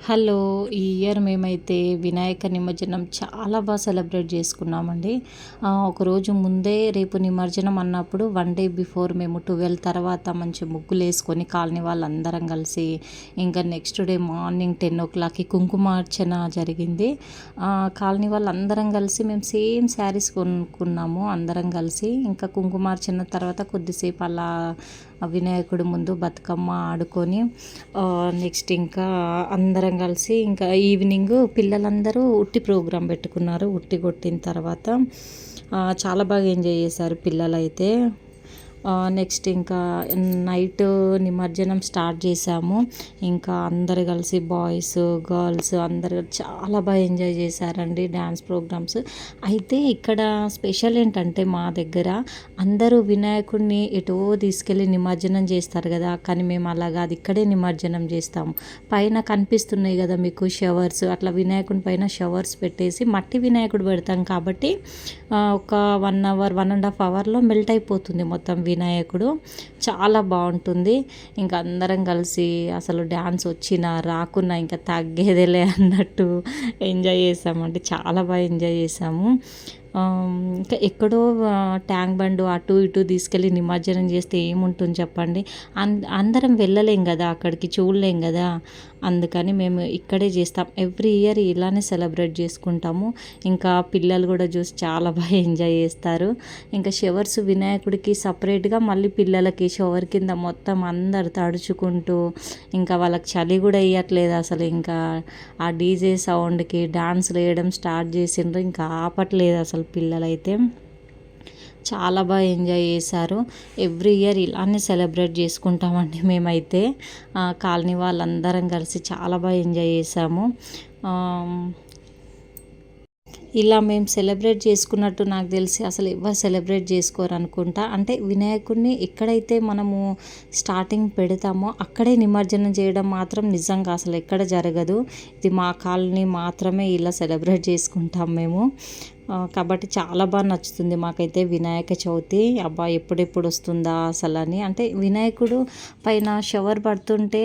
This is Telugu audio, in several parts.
హలో! ఈ ఇయర్ మేమైతే వినాయక నిమజ్జనం చాలా సెలబ్రేట్ చేసుకున్నామండి. ఒకరోజు ముందే రేపు నిమజ్జనం అన్నప్పుడు 1 డే బిఫోర్ మేము 12 తర్వాత మంచి ముగ్గులేసుకొని కాలనీ వాళ్ళందరం కలిసి, ఇంకా నెక్స్ట్ డే మార్నింగ్ 10:00కి కుంకుమార్చన జరిగింది. కాలనీ వాళ్ళందరం కలిసి మేము సేమ్ శారీస్ కొనుక్కున్నాము అందరం కలిసి. ఇంకా కుంకుమార్చన తర్వాత కొద్దిసేపు అలా వినాయకుడి ముందు బతుకమ్మ ఆడుకొని నెక్స్ట్ ఇంకా అందరం కలిసి ఇంకా ఈవినింగ్ పిల్లలందరూ ఉట్టి ప్రోగ్రాం పెట్టుకున్నారు. ఉట్టి కొట్టిన తర్వాత చాలా బాగా ఎంజాయ్ చేశారు పిల్లలైతే. నెక్స్ట్ ఇంకా నైట్ నిమజ్జనం స్టార్ట్ చేసాము. ఇంకా అందరు కలిసి బాయ్స్ గర్ల్స్ అందరు చాలా బాగా ఎంజాయ్ చేశారండి డ్యాన్స్ ప్రోగ్రామ్స్. అయితే ఇక్కడ స్పెషల్ ఏంటంటే మా దగ్గర అందరూ వినాయకుడిని ఎటో తీసుకెళ్ళి నిమజ్జనం చేస్తారు కదా, కానీ మేము అలా కాదు, ఇక్కడే నిమజ్జనం చేస్తాము. పైన కనిపిస్తున్నాయి కదా మీకు షవర్స్, అట్లా వినాయకుడి పైన షవర్స్ పెట్టేసి మట్టి వినాయకుడు పెడతాం కాబట్టి ఒక 1 అవర్ 1.5 అవర్లో మెల్ట్ అయిపోతుంది మొత్తం వినాయకుడు. చాలా బాగుంటుంది. ఇంకా అందరం కలిసి అసలు డ్యాన్స్ వచ్చినా రాకున్నా ఇంకా తగ్గేదేలే అన్నట్టు ఎంజాయ్ చేసామండి. చాలా బాగా ఎంజాయ్ చేసాము. ఇంకా ఎక్కడో ట్యాంక్ బండ్ అటు ఇటు తీసుకెళ్ళి నిమజ్జనం చేస్తే ఏముంటుంది చెప్పండి. అందరం వెళ్ళలేం కదా, అక్కడికి చూడలేం కదా, అందుకని మేము ఇక్కడే చేస్తాం. ఎవ్రీ ఇయర్ ఇలానే సెలబ్రేట్ చేసుకుంటాము. ఇంకా పిల్లలు కూడా చూసి చాలా బాగా ఎంజాయ్ చేస్తారు. ఇంకా షవర్స్ వినాయకుడికి సపరేట్గా, మళ్ళీ పిల్లలకి షవర్ కింద మొత్తం అందరు తడుచుకుంటూ, ఇంకా వాళ్ళకి చలి కూడా వేయట్లేదు అసలు. ఇంకా ఆ డీజే సౌండ్కి డాన్స్లు వేయడం స్టార్ట్ చేసిండ్రు. ఇంకా ఆపట్లేదు అసలు పిల్లలైతే. చాలా బాగా ఎంజాయ్ చేశారు. ఎవ్రీ ఇయర్ ఇలానే సెలబ్రేట్ చేసుకుంటామండి మేమైతే. కాలనీ వాళ్ళందరం కలిసి చాలా బాగా ఎంజాయ్ చేసాము. ఇలా మేము సెలబ్రేట్ చేసుకున్నట్టు నాకు తెలిసి అసలు ఎవరు సెలబ్రేట్ చేసుకోరు అనుకుంటా. అంటే వినాయకుడిని ఎక్కడైతే మనము స్టార్టింగ్ పెడతామో అక్కడే నిమజ్జనం చేయడం మాత్రం నిజంగా అసలు ఎక్కడ జరగదు. ఇది మా కాలనీ మాత్రమే ఇలా సెలబ్రేట్ చేసుకుంటాం మేము. కాబట్టి చాలా బాగా నచ్చుతుంది మాకైతే వినాయక చవితి. అబ్బా ఎప్పుడెప్పుడు వస్తుందా అసలు అని. అంటే వినాయకుడు పైన షవర్ పడుతుంటే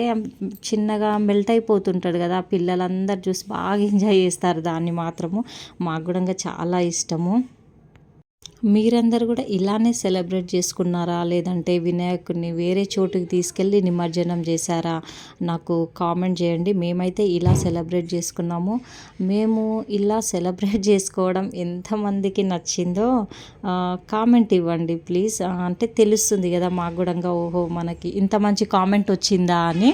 చిన్నగా మెల్ట్ అయిపోతుంటాడు కదా, పిల్లలందరూ చూసి బాగా ఎంజాయ్ చేస్తారు దాన్ని మాత్రము. మాకు కూడా చాలా ఇష్టము. మీరందరూ కూడా ఇలానే సెలబ్రేట్ చేసుకున్నారా, లేదంటే వినాయకుడిని వేరే చోటుకి తీసుకెళ్ళి నిమజ్జనం చేశారా? నాకు కామెంట్ చేయండి. మేమైతే ఇలా సెలబ్రేట్ చేసుకున్నాము. మేము ఇలా సెలబ్రేట్ చేసుకోవడం ఎంతమందికి నచ్చిందో కామెంట్ ఇవ్వండి ప్లీజ్. అంటే తెలుస్తుంది కదా మాకు కూడా, ఓహో మనకి ఇంత మంచి కామెంట్ వచ్చిందా అని.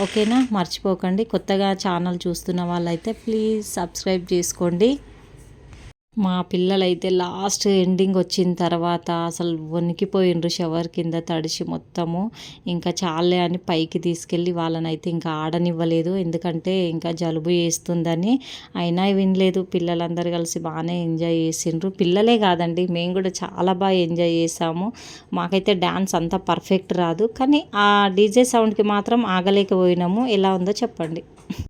ఓకేనా, మర్చిపోకండి. కొత్తగా ఛానల్ చూస్తున్న వాళ్ళైతే ప్లీజ్ సబ్స్క్రైబ్ చేసుకోండి. మా పిల్లలైతే లాస్ట్ ఎండింగ్ వచ్చిన తర్వాత అసలు వణికిపోయిండ్రు షవర్ కింద తడిసి మొత్తము. ఇంకా చాలే అని పైకి తీసుకెళ్ళి వాళ్ళనైతే ఇంకా ఆడనివ్వలేదు, ఎందుకంటే ఇంకా జలుబు చేస్తుందని. అయినా వినలేదు. పిల్లలందరూ కలిసి బాగానే ఎంజాయ్ చేసిండ్రు. పిల్లలే కాదండి, మేము కూడా చాలా బాగా ఎంజాయ్ చేసాము. మాకైతే డ్యాన్స్ అంతా పర్ఫెక్ట్ రాదు, కానీ ఆ డీజే సౌండ్కి మాత్రం ఆగలేకపోయినాము. ఎలా ఉందో చెప్పండి.